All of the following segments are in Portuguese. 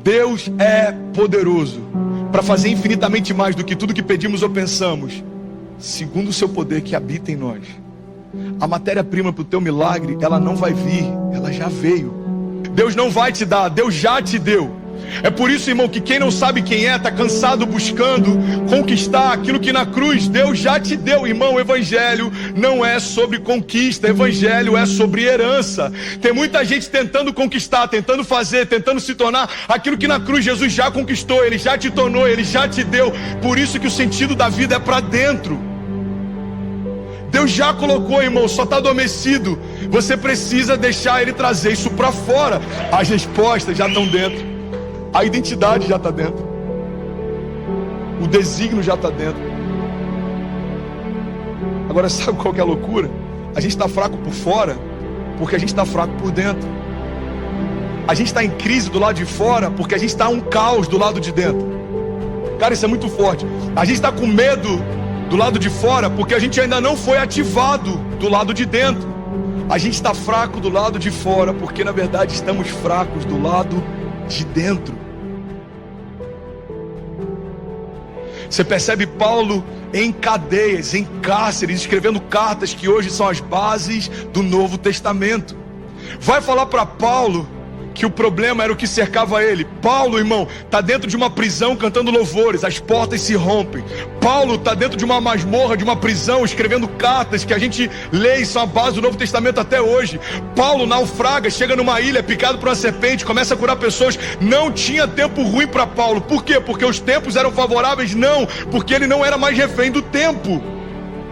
Deus é poderoso para fazer infinitamente mais do que tudo que pedimos ou pensamos, segundo o seu poder que habita em nós. A matéria-prima para o teu milagre, ela não vai vir, ela já veio. Deus não vai te dar, Deus já te deu. É por isso, irmão, que quem não sabe quem é, está cansado buscando conquistar aquilo que na cruz Deus já te deu. Irmão, o evangelho não é sobre conquista, evangelho é sobre herança. Tem muita gente tentando conquistar, tentando fazer, tentando se tornar aquilo que na cruz Jesus já conquistou, Ele já te tornou, Ele já te deu. Por isso que o sentido da vida é para dentro. Deus já colocou, irmão, só está adormecido. Você precisa deixar Ele trazer isso para fora. As respostas já estão dentro. A identidade já está dentro. O desígnio já está dentro. Agora, sabe qual que é a loucura? A gente está fraco por fora porque a gente está fraco por dentro. A gente está em crise do lado de fora porque a gente está um caos do lado de dentro. Cara, isso é muito forte. A gente está com medo do lado de fora porque a gente ainda não foi ativado do lado de dentro. A gente está fraco do lado de fora porque na verdade estamos fracos do lado de dentro. Você percebe Paulo em cadeias, em cárceres, escrevendo cartas que hoje são as bases do Novo Testamento. Vai falar para Paulo que o problema era o que cercava ele. Paulo, irmão, está dentro de uma prisão cantando louvores, as portas se rompem. Paulo está dentro de uma masmorra, de uma prisão, escrevendo cartas que a gente lê e são a base do Novo Testamento até hoje. Paulo naufraga, chega numa ilha, picado por uma serpente, começa a curar pessoas. Não tinha tempo ruim para Paulo. Por quê? Porque os tempos eram favoráveis? Não, porque ele não era mais refém do tempo.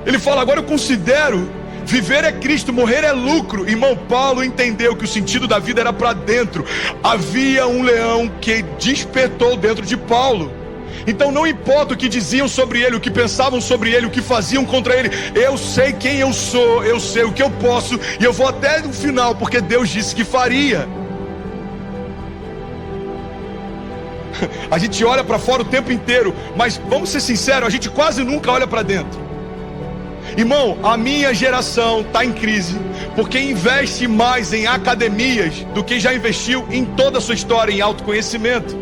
Ele fala, agora eu considero viver é Cristo, morrer é lucro. Irmão, Paulo entendeu que o sentido da vida era para dentro. Havia um leão que despertou dentro de Paulo. Então não importa o que diziam sobre ele, o que pensavam sobre ele, o que faziam contra ele. Eu sei quem eu sou, eu sei o que eu posso, e eu vou até o final, porque Deus disse que faria. A gente olha para fora o tempo inteiro, mas vamos ser sinceros, a gente quase nunca olha para dentro. Irmão, a minha geração está em crise porque investe mais em academias do que já investiu em toda a sua história em autoconhecimento.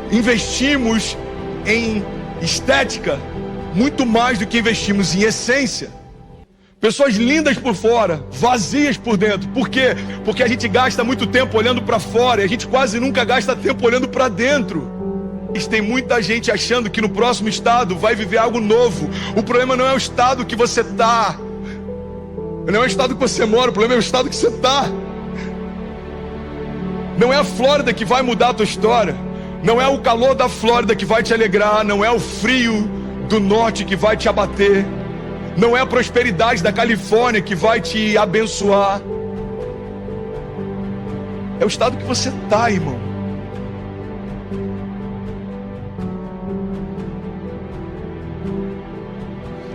Investimos em estética muito mais do que investimos em essência. Pessoas lindas por fora, vazias por dentro. Por quê? Porque a gente gasta muito tempo olhando para fora e a gente quase nunca gasta tempo olhando para dentro. Tem muita gente achando que no próximo estado vai viver algo novo. O problema não é o estado que você está, não é o estado que você mora, o problema é o estado que você está. Não é a Flórida que vai mudar a tua história. Não é o calor da Flórida que vai te alegrar. Não é o frio do norte que vai te abater. Não é a prosperidade da Califórnia que vai te abençoar. É o estado que você está, irmão.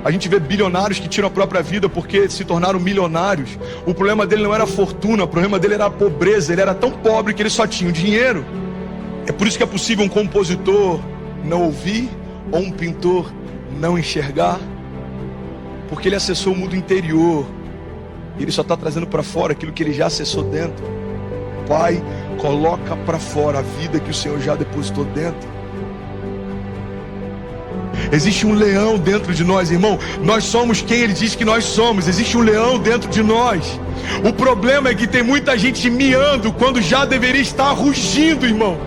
A gente vê bilionários que tiram a própria vida porque se tornaram milionários. O problema dele não era a fortuna, o problema dele era a pobreza. Ele era tão pobre que ele só tinha o dinheiro. É por isso que é possível um compositor não ouvir ou um pintor não enxergar, porque ele acessou o mundo interior e ele só está trazendo para fora aquilo que ele já acessou dentro. Pai, coloca para fora a vida que o Senhor já depositou dentro. Existe um leão dentro de nós, irmão. Nós somos quem Ele diz que nós somos. Existe um leão dentro de nós. O problema é que tem muita gente miando quando já deveria estar rugindo, irmão.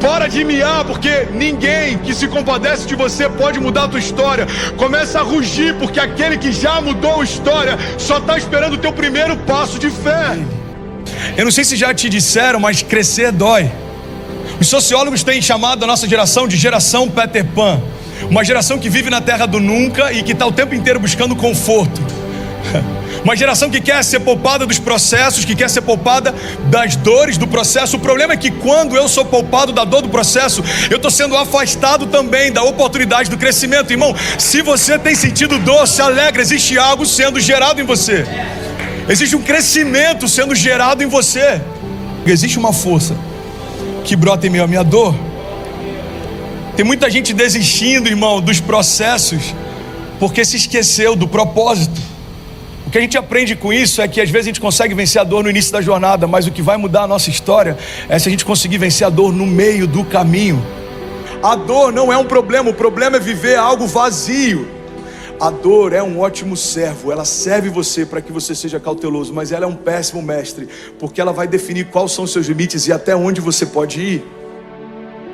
Para de miar, porque ninguém que se compadece de você pode mudar a tua história. Começa a rugir, porque aquele que já mudou a história só está esperando o teu primeiro passo de fé. Eu não sei se já te disseram, mas crescer dói. Os sociólogos têm chamado a nossa geração de geração Peter Pan. Uma geração que vive na terra do nunca e que está o tempo inteiro buscando conforto. Uma geração que quer ser poupada dos processos, que quer ser poupada das dores do processo. O problema é que quando eu sou poupado da dor do processo, eu estou sendo afastado também da oportunidade do crescimento. Irmão, se você tem sentido dor, se alegra, existe algo sendo gerado em você. Existe um crescimento sendo gerado em você. Existe uma força que brota em meio à minha dor. Tem muita gente desistindo, irmão, dos processos porque se esqueceu do propósito. O que a gente aprende com isso é que às vezes a gente consegue vencer a dor no início da jornada, mas o que vai mudar a nossa história é se a gente conseguir vencer a dor no meio do caminho. A dor não é um problema, o problema é viver algo vazio. A dor é um ótimo servo, ela serve você para que você seja cauteloso, mas ela é um péssimo mestre, porque ela vai definir quais são os seus limites e até onde você pode ir.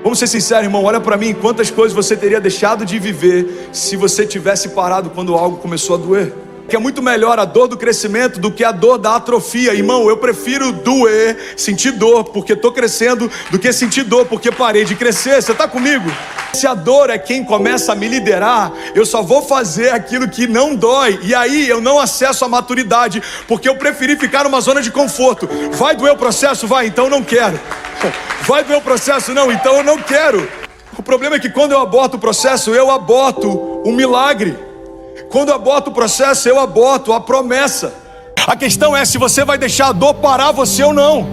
Vamos ser sinceros, irmão, olha para mim, quantas coisas você teria deixado de viver se você tivesse parado quando algo começou a doer. Que é muito melhor a dor do crescimento do que a dor da atrofia. Irmão, eu prefiro doer, sentir dor porque estou crescendo, do que sentir dor porque parei de crescer. Você está comigo? Se a dor é quem começa a me liderar, eu só vou fazer aquilo que não dói. E aí eu não acesso a maturidade, porque eu preferi ficar numa zona de conforto. Vai doer o processo? Vai, então não quero. Vai doer o processo? Não, então eu não quero. O problema é que quando eu aborto o processo, eu aborto o milagre. Quando eu aborto o processo, eu aborto a promessa. A questão é se você vai deixar a dor parar você ou não.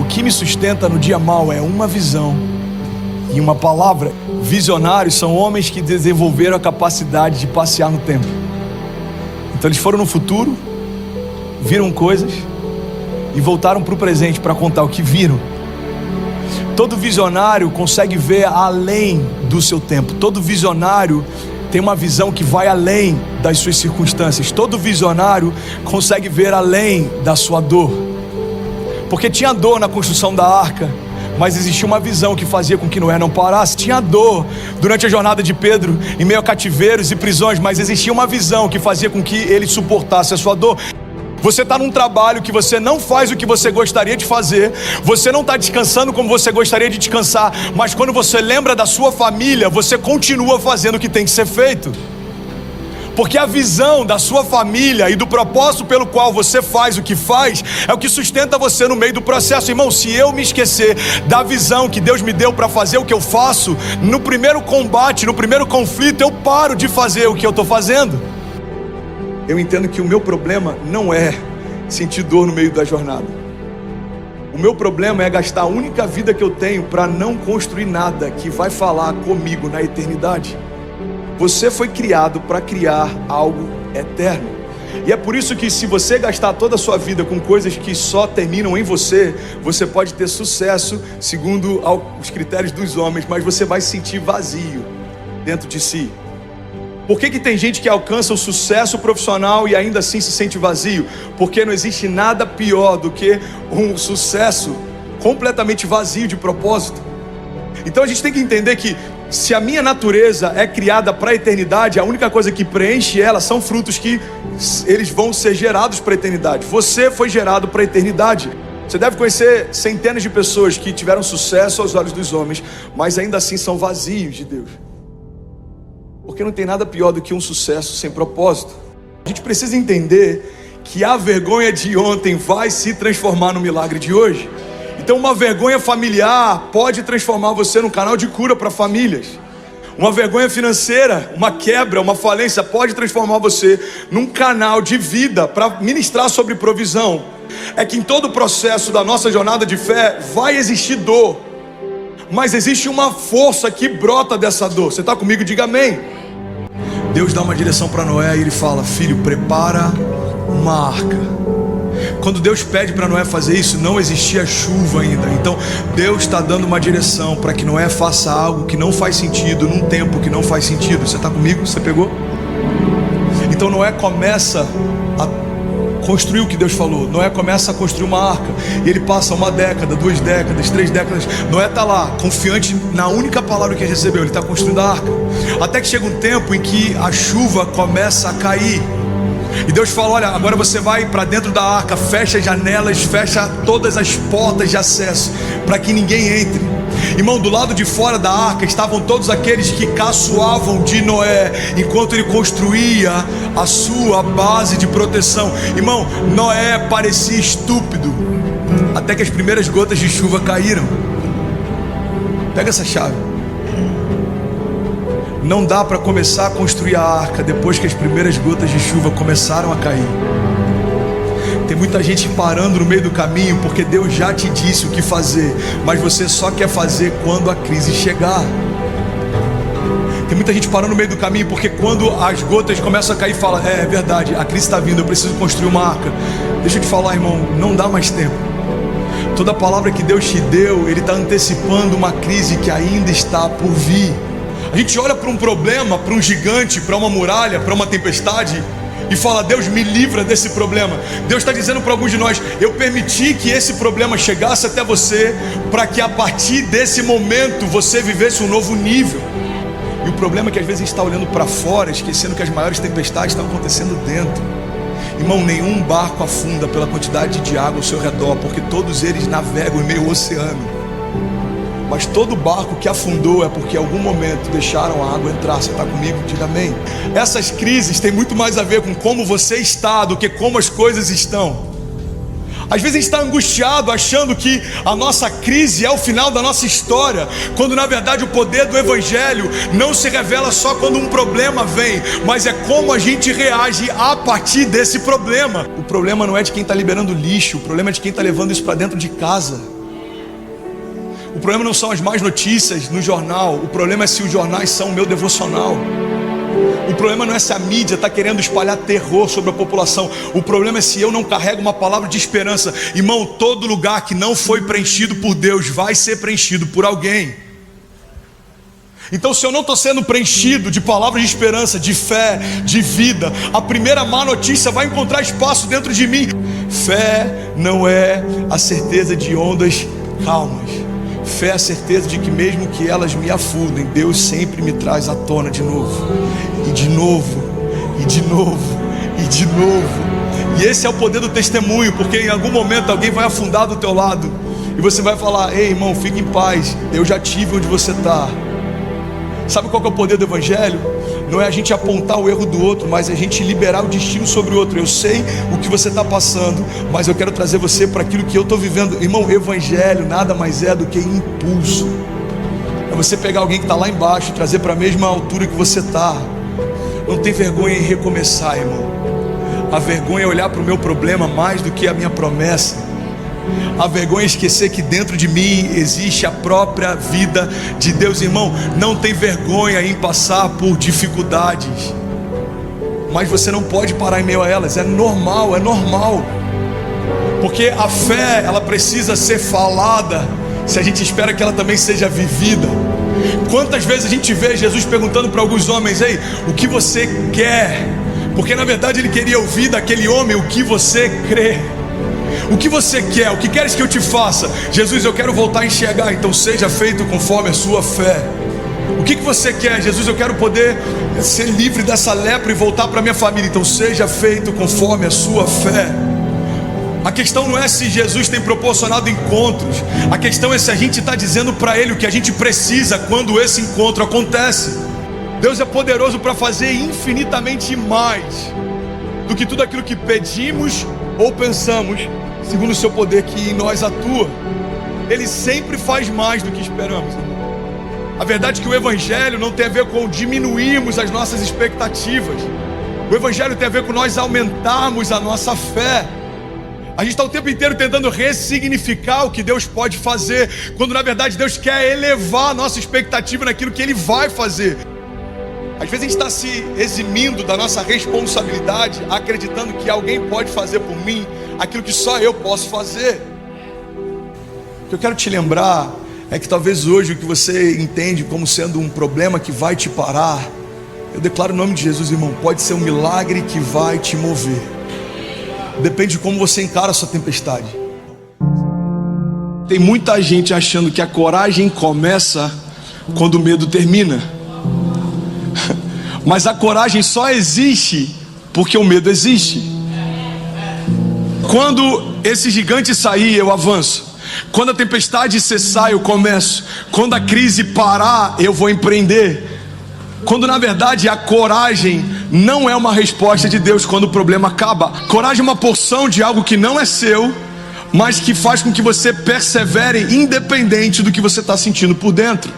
O que me sustenta no dia mau é uma visão e uma palavra. Visionários são homens que desenvolveram a capacidade de passear no tempo. Então eles foram no futuro, viram coisas e voltaram para o presente para contar o que viram. Todo visionário consegue ver além do seu tempo. Todo visionário tem uma visão que vai além das suas circunstâncias. Todo visionário consegue ver além da sua dor. Porque tinha dor na construção da arca, mas existia uma visão que fazia com que Noé não parasse. Tinha dor durante a jornada de Pedro, em meio a cativeiros e prisões, mas existia uma visão que fazia com que ele suportasse a sua dor. Você está num trabalho que você não faz o que você gostaria de fazer, você não está descansando como você gostaria de descansar, mas quando você lembra da sua família, você continua fazendo o que tem que ser feito. Porque a visão da sua família e do propósito pelo qual você faz o que faz é o que sustenta você no meio do processo. Irmão, se eu me esquecer da visão que Deus me deu para fazer o que eu faço, no primeiro combate, no primeiro conflito, eu paro de fazer o que eu estou fazendo. Eu entendo que o meu problema não é sentir dor no meio da jornada. O meu problema é gastar a única vida que eu tenho para não construir nada que vai falar comigo na eternidade. Você foi criado para criar algo eterno. E é por isso que se você gastar toda a sua vida com coisas que só terminam em você, você pode ter sucesso segundo os critérios dos homens, mas você vai se sentir vazio dentro de si. Por que tem gente que alcança o sucesso profissional e ainda assim se sente vazio? Porque não existe nada pior do que um sucesso completamente vazio de propósito. Então a gente tem que entender que se a minha natureza é criada para a eternidade, a única coisa que preenche ela são frutos que eles vão ser gerados para a eternidade. Você foi gerado para a eternidade. Você deve conhecer centenas de pessoas que tiveram sucesso aos olhos dos homens, mas ainda assim são vazios de Deus. Porque não tem nada pior do que um sucesso sem propósito. A gente precisa entender que a vergonha de ontem vai se transformar no milagre de hoje. Então uma vergonha familiar pode transformar você num canal de cura para famílias. Uma vergonha financeira, uma quebra, uma falência pode transformar você num canal de vida para ministrar sobre provisão. É que em todo o processo da nossa jornada de fé vai existir dor, mas existe uma força que brota dessa dor. Você está comigo? Diga amém. Deus dá uma direção para Noé e ele fala: filho, prepara uma arca. Quando Deus pede para Noé fazer isso, não existia chuva ainda. Então Deus está dando uma direção para que Noé faça algo que não faz sentido, num tempo que não faz sentido. Você está comigo? Você pegou? Então Noé começa a construir o que Deus falou. Noé começa a construir uma arca. E ele passa 1 década, 2 décadas, 3 décadas. Noé está lá, confiante na única palavra que ele recebeu. Ele está construindo a arca. Até que chega um tempo em que a chuva começa a cair. E Deus fala: olha, agora você vai para dentro da arca, fecha as janelas, fecha todas as portas de acesso, para que ninguém entre. Irmão, do lado de fora da arca estavam todos aqueles que caçoavam de Noé, enquanto ele construía a sua base de proteção. Irmão, Noé parecia estúpido, até que as primeiras gotas de chuva caíram. Pega essa chave. Não dá para começar a construir a arca depois que as primeiras gotas de chuva começaram a cair. Tem muita gente parando no meio do caminho porque Deus já te disse o que fazer, mas você só quer fazer quando a crise chegar. Tem muita gente parando no meio do caminho, porque quando as gotas começam a cair, fala: é verdade, a crise está vindo, eu preciso construir uma arca. Deixa eu te falar, irmão, não dá mais tempo. Toda palavra que Deus te deu, Ele está antecipando uma crise que ainda está por vir. A gente olha para um problema, para um gigante, para uma muralha, para uma tempestade e fala: Deus, me livra desse problema. Deus está dizendo para alguns de nós: eu permiti que esse problema chegasse até você, para que a partir desse momento você vivesse um novo nível. E o problema é que às vezes a gente está olhando para fora, esquecendo que as maiores tempestades estão acontecendo dentro. Irmão, nenhum barco afunda pela quantidade de água ao seu redor, porque todos eles navegam em meio ao oceano. Mas todo barco que afundou é porque em algum momento deixaram a água entrar. Você está comigo? Diga amém. Essas crises têm muito mais a ver com como você está do que como as coisas estão. Às vezes a gente está angustiado achando que a nossa crise é o final da nossa história, quando na verdade o poder do Evangelho não se revela só quando um problema vem, mas é como a gente reage a partir desse problema. O problema não é de quem está liberando lixo, o problema é de quem está levando isso para dentro de casa. O problema não são as más notícias no jornal, o problema é se os jornais são o meu devocional. O problema não é se a mídia está querendo espalhar terror sobre a população. O problema é se eu não carrego uma palavra de esperança. Irmão, todo lugar que não foi preenchido por Deus vai ser preenchido por alguém. Então, se eu não estou sendo preenchido de palavras de esperança, de fé, de vida, a primeira má notícia vai encontrar espaço dentro de mim. Fé não é a certeza de ondas calmas. Fé é a certeza de que mesmo que elas me afundem, Deus sempre me traz à tona de novo. E de novo, e de novo, e de novo. E esse é o poder do testemunho, porque em algum momento alguém vai afundar do teu lado e você vai falar: ei irmão, fique em paz, eu já tive onde você está. Sabe qual que é o poder do Evangelho? Não é a gente apontar o erro do outro, mas a gente liberar o destino sobre o outro. Eu sei o que você está passando, mas eu quero trazer você para aquilo que eu estou vivendo. Irmão, Evangelho nada mais é do que impulso. É você pegar alguém que está lá embaixo e trazer para a mesma altura que você está. Não tem vergonha em recomeçar, irmão. A vergonha é olhar para o meu problema mais do que a minha promessa. A vergonha é esquecer que dentro de mim existe a própria vida de Deus. Irmão, não tem vergonha em passar por dificuldades, mas você não pode parar em meio a elas. É normal, porque a fé, ela precisa ser falada se a gente espera que ela também seja vivida. Quantas vezes a gente vê Jesus perguntando para alguns homens: ei, o que você quer? Porque na verdade ele queria ouvir daquele homem: o que você crê? O que você quer? O que queres que eu te faça? Jesus, eu quero voltar a enxergar. Então seja feito conforme a sua fé. O que você quer? Jesus, eu quero poder ser livre dessa lepra e voltar para minha família. Então seja feito conforme a sua fé. A questão não é se Jesus tem proporcionado encontros. A questão é se a gente está dizendo para Ele o que a gente precisa quando esse encontro acontece. Deus é poderoso para fazer infinitamente mais do que tudo aquilo que pedimos ou pensamos, segundo o seu poder que em nós atua. Ele sempre faz mais do que esperamos. A verdade é que o Evangelho não tem a ver com diminuirmos as nossas expectativas. O Evangelho tem a ver com nós aumentarmos a nossa fé. A gente está o tempo inteiro tentando ressignificar o que Deus pode fazer, quando na verdade Deus quer elevar a nossa expectativa naquilo que Ele vai fazer. Às vezes a gente está se eximindo da nossa responsabilidade, acreditando que alguém pode fazer por mim aquilo que só eu posso fazer. O que eu quero te lembrar é que talvez hoje o que você entende como sendo um problema que vai te parar, eu declaro o nome de Jesus, irmão, pode ser um milagre que vai te mover. Depende de como você encara a sua tempestade. Tem muita gente achando que a coragem começa quando o medo termina. Mas a coragem só existe porque o medo existe. Quando esse gigante sair, eu avanço. Quando a tempestade cessar, eu começo. Quando a crise parar, eu vou empreender. Quando na verdade a coragem não é uma resposta de Deus quando o problema acaba. Coragem é uma porção de algo que não é seu, mas que faz com que você persevere independente do que você está sentindo por dentro.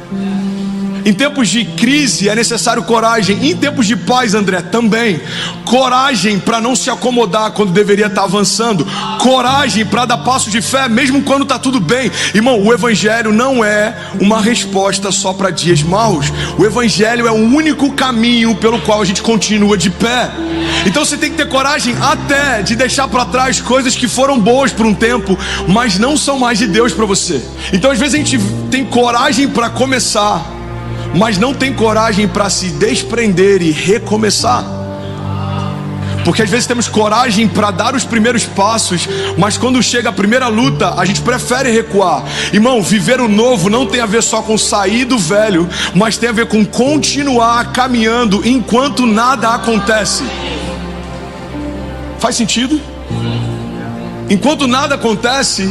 Em tempos de crise é necessário coragem. Em tempos de paz, André, também. Coragem para não se acomodar quando deveria estar avançando. Coragem para dar passos de fé mesmo quando está tudo bem. Irmão, o evangelho não é uma resposta só para dias maus. O evangelho é o único caminho pelo qual a gente continua de pé. Então você tem que ter coragem até de deixar para trás coisas que foram boas por um tempo, mas não são mais de Deus para você. Então às vezes a gente tem coragem para começar, mas não tem coragem para se desprender e recomeçar. Porque às vezes temos coragem para dar os primeiros passos, mas quando chega a primeira luta, a gente prefere recuar. Irmão, viver o novo não tem a ver só com sair do velho, mas tem a ver com continuar caminhando enquanto nada acontece. Faz sentido? Enquanto nada acontece,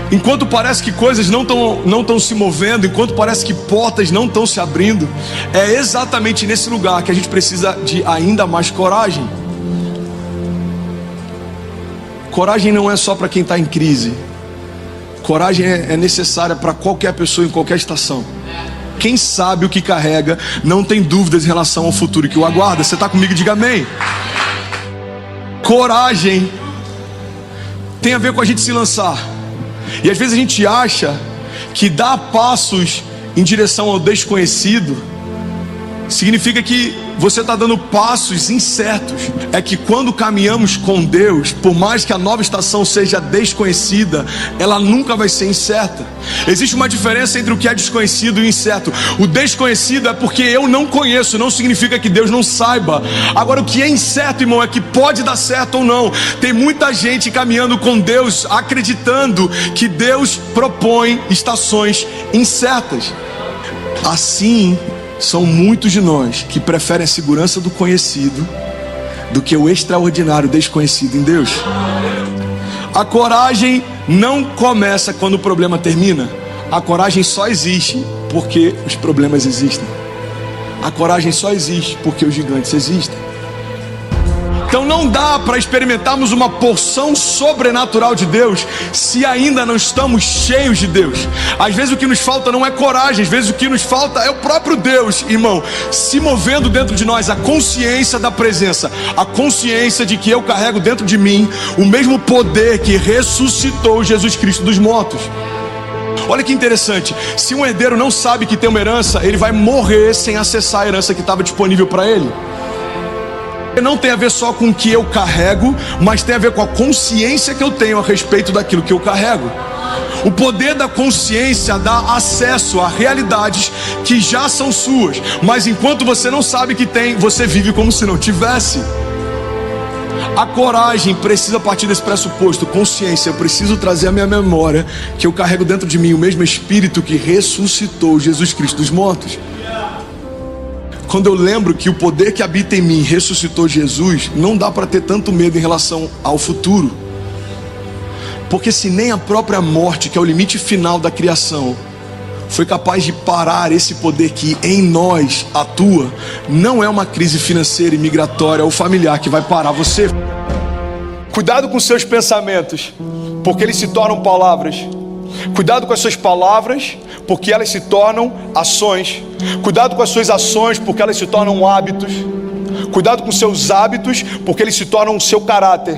enquanto parece que coisas não estão se movendo, enquanto parece que portas não estão se abrindo, é exatamente nesse lugar que a gente precisa de ainda mais coragem. Coragem não é só para quem está em crise. Coragem é necessária para qualquer pessoa em qualquer estação. Quem sabe o que carrega não tem dúvidas em relação ao futuro que o aguarda. Você está comigo? Diga amém. Coragem tem a ver com a gente se lançar. E às vezes a gente acha que dar passos em direção ao desconhecido significa que você está dando passos incertos. É que quando caminhamos com Deus, por mais que a nova estação seja desconhecida, ela nunca vai ser incerta. Existe uma diferença entre o que é desconhecido e incerto. O desconhecido é porque eu não conheço, não significa que Deus não saiba. Agora o que é incerto, irmão, é que pode dar certo ou não. Tem muita gente caminhando com Deus, acreditando que Deus propõe estações incertas. Assim, são muitos de nós que preferem a segurança do conhecido do que o extraordinário desconhecido em Deus. A coragem não começa quando o problema termina. A coragem só existe porque os problemas existem. A coragem só existe porque os gigantes existem. Então não dá para experimentarmos uma porção sobrenatural de Deus se ainda não estamos cheios de Deus. Às vezes o que nos falta não é coragem, às vezes o que nos falta é o próprio Deus, irmão, se movendo dentro de nós, a consciência da presença, a consciência de que eu carrego dentro de mim o mesmo poder que ressuscitou Jesus Cristo dos mortos. Olha que interessante, se um herdeiro não sabe que tem uma herança, ele vai morrer sem acessar a herança que estava disponível para ele. Não tem a ver só com o que eu carrego, mas tem a ver com a consciência que eu tenho a respeito daquilo que eu carrego. O poder da consciência dá acesso a realidades que já são suas, mas enquanto você não sabe que tem, você vive como se não tivesse. A coragem precisa partir desse pressuposto. Consciência, eu preciso trazer à minha memória que eu carrego dentro de mim o mesmo Espírito que ressuscitou Jesus Cristo dos mortos. Quando eu lembro que o poder que habita em mim ressuscitou Jesus, não dá para ter tanto medo em relação ao futuro. Porque se nem a própria morte, que é o limite final da criação, foi capaz de parar esse poder que em nós atua, não é uma crise financeira, imigratória ou familiar que vai parar você. Cuidado com seus pensamentos, porque eles se tornam palavras. Cuidado com as suas palavras, porque elas se tornam ações. Cuidado com as suas ações, porque elas se tornam hábitos. Cuidado com seus hábitos, porque eles se tornam o seu caráter.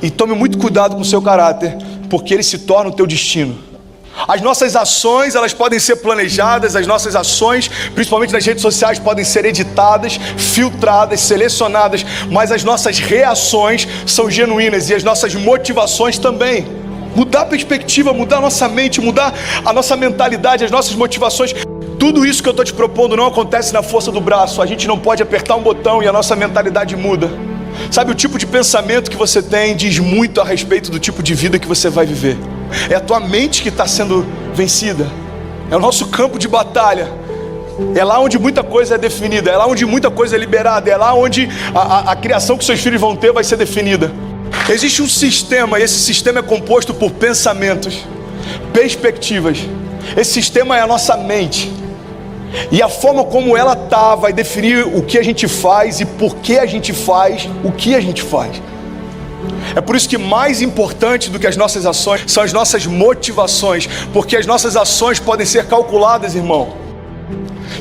E tome muito cuidado com o seu caráter, porque eles se tornam o teu destino. As nossas ações, elas podem ser planejadas. As nossas ações, principalmente nas redes sociais, podem ser editadas, filtradas, selecionadas. Mas as nossas reações são genuínas e as nossas motivações também. Mudar a perspectiva, mudar a nossa mente, mudar a nossa mentalidade, as nossas motivações. Tudo isso que eu estou te propondo não acontece na força do braço. A gente não pode apertar um botão e a nossa mentalidade muda. Sabe, o tipo de pensamento que você tem diz muito a respeito do tipo de vida que você vai viver. É a tua mente que está sendo vencida. É o nosso campo de batalha. É lá onde muita coisa é definida. É lá onde muita coisa é liberada. É lá onde a criação que seus filhos vão ter vai ser definida. Existe um sistema, e esse sistema é composto por pensamentos, perspectivas. Esse sistema é a nossa mente. E a forma como ela está vai definir o que a gente faz e por que a gente faz o que a gente faz. É por isso que mais importante do que as nossas ações são as nossas motivações, porque as nossas ações podem ser calculadas, irmão.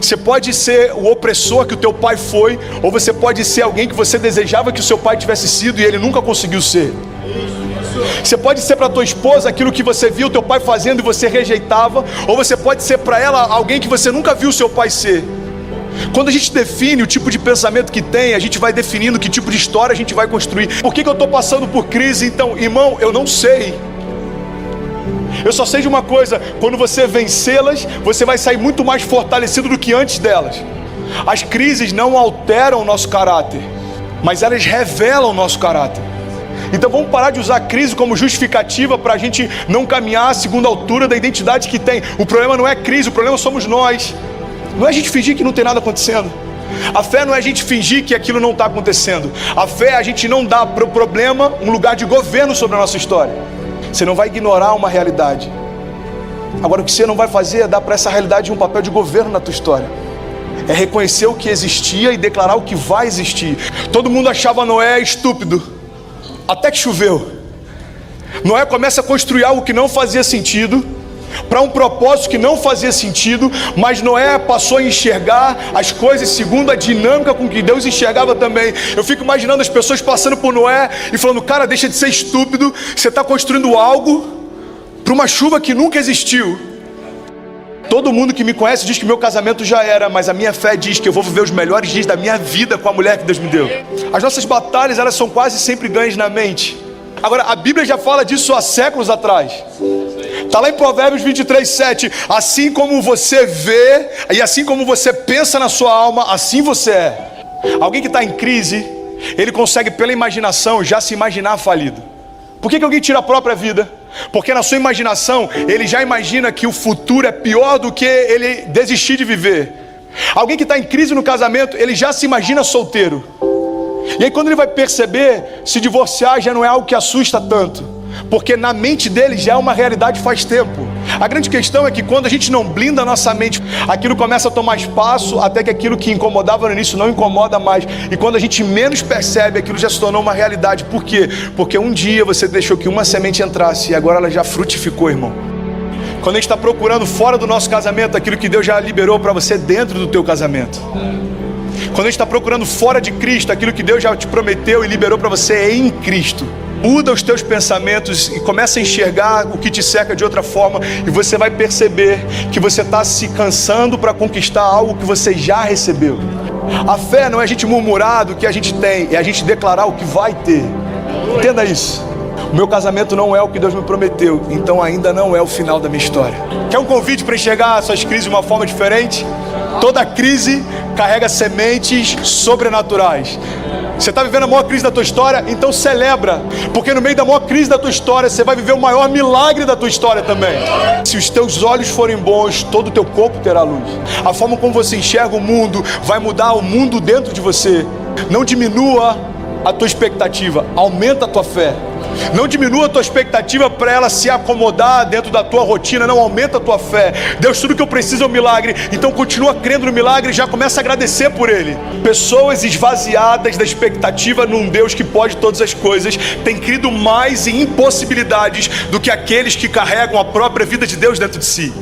Você pode ser o opressor que o teu pai foi, ou você pode ser alguém que você desejava que o seu pai tivesse sido e ele nunca conseguiu ser. Você pode ser para tua esposa aquilo que você viu o teu pai fazendo e você rejeitava, ou você pode ser para ela alguém que você nunca viu o seu pai ser. Quando a gente define o tipo de pensamento que tem, a gente vai definindo que tipo de história a gente vai construir. Por que eu estou passando por crise? Então, irmão, eu não sei. Eu só sei de uma coisa: quando você vencê-las, você vai sair muito mais fortalecido do que antes delas. As crises não alteram o nosso caráter, mas elas revelam o nosso caráter. Então vamos parar de usar a crise como justificativa para a gente não caminhar segundo a altura da identidade que tem. O problema não é a crise, o problema somos nós. Não é a gente fingir que não tem nada acontecendo. A fé não é a gente fingir que aquilo não está acontecendo. A fé é a gente não dar para o problema um lugar de governo sobre a nossa história. Você não vai ignorar uma realidade. Agora o que você não vai fazer é dar para essa realidade um papel de governo na tua história. É reconhecer o que existia e declarar o que vai existir. Todo mundo achava Noé estúpido, até que choveu. Noé começa a construir algo que não fazia sentido, para um propósito que não fazia sentido, mas Noé passou a enxergar as coisas segundo a dinâmica com que Deus enxergava também. Eu fico imaginando as pessoas passando por Noé e falando: cara, deixa de ser estúpido, você está construindo algo para uma chuva que nunca existiu. Todo mundo que me conhece diz que meu casamento já era, mas a minha fé diz que eu vou viver os melhores dias da minha vida com a mulher que Deus me deu. As nossas batalhas, elas são quase sempre ganhas na mente. Agora, a Bíblia já fala disso há séculos atrás. Está lá em Provérbios 23:7. Assim como você vê e assim como você pensa na sua alma, assim você é. Alguém que está em crise, ele consegue pela imaginação já se imaginar falido. Por que alguém tira a própria vida? Porque na sua imaginação ele já imagina que o futuro é pior do que ele desistir de viver. Alguém que está em crise no casamento, ele já se imagina solteiro. E aí quando ele vai perceber, se divorciar já não é algo que assusta tanto, porque na mente dele já é uma realidade faz tempo. A grande questão é que quando a gente não blinda a nossa mente, aquilo começa a tomar espaço, até que aquilo que incomodava no início não incomoda mais. E quando a gente menos percebe, aquilo já se tornou uma realidade. Por quê? Porque um dia você deixou que uma semente entrasse e agora ela já frutificou, irmão. Quando a gente está procurando fora do nosso casamento aquilo que Deus já liberou para você dentro do teu casamento. Quando a gente está procurando fora de Cristo aquilo que Deus já te prometeu e liberou para você em Cristo. Muda os teus pensamentos e começa a enxergar o que te cerca de outra forma, e você vai perceber que você está se cansando para conquistar algo que você já recebeu. A fé não é a gente murmurar do que a gente tem, é a gente declarar o que vai ter. Entenda isso. O meu casamento não é o que Deus me prometeu, então ainda não é o final da minha história. Quer um convite para enxergar suas crises de uma forma diferente? Toda crise carrega sementes sobrenaturais. Você está vivendo a maior crise da tua história? Então celebra, porque no meio da maior crise da tua história você vai viver o maior milagre da tua história também. Se os teus olhos forem bons, todo o teu corpo terá luz. A forma como você enxerga o mundo vai mudar o mundo dentro de você. Não diminua a tua expectativa, aumenta a tua fé. Não diminua a tua expectativa para ela se acomodar dentro da tua rotina, não, aumenta a tua fé. Deus, tudo que eu preciso é um milagre, então continua crendo no milagre e já começa a agradecer por ele. Pessoas esvaziadas da expectativa num Deus que pode todas as coisas têm crido mais em impossibilidades do que aqueles que carregam a própria vida de Deus dentro de si.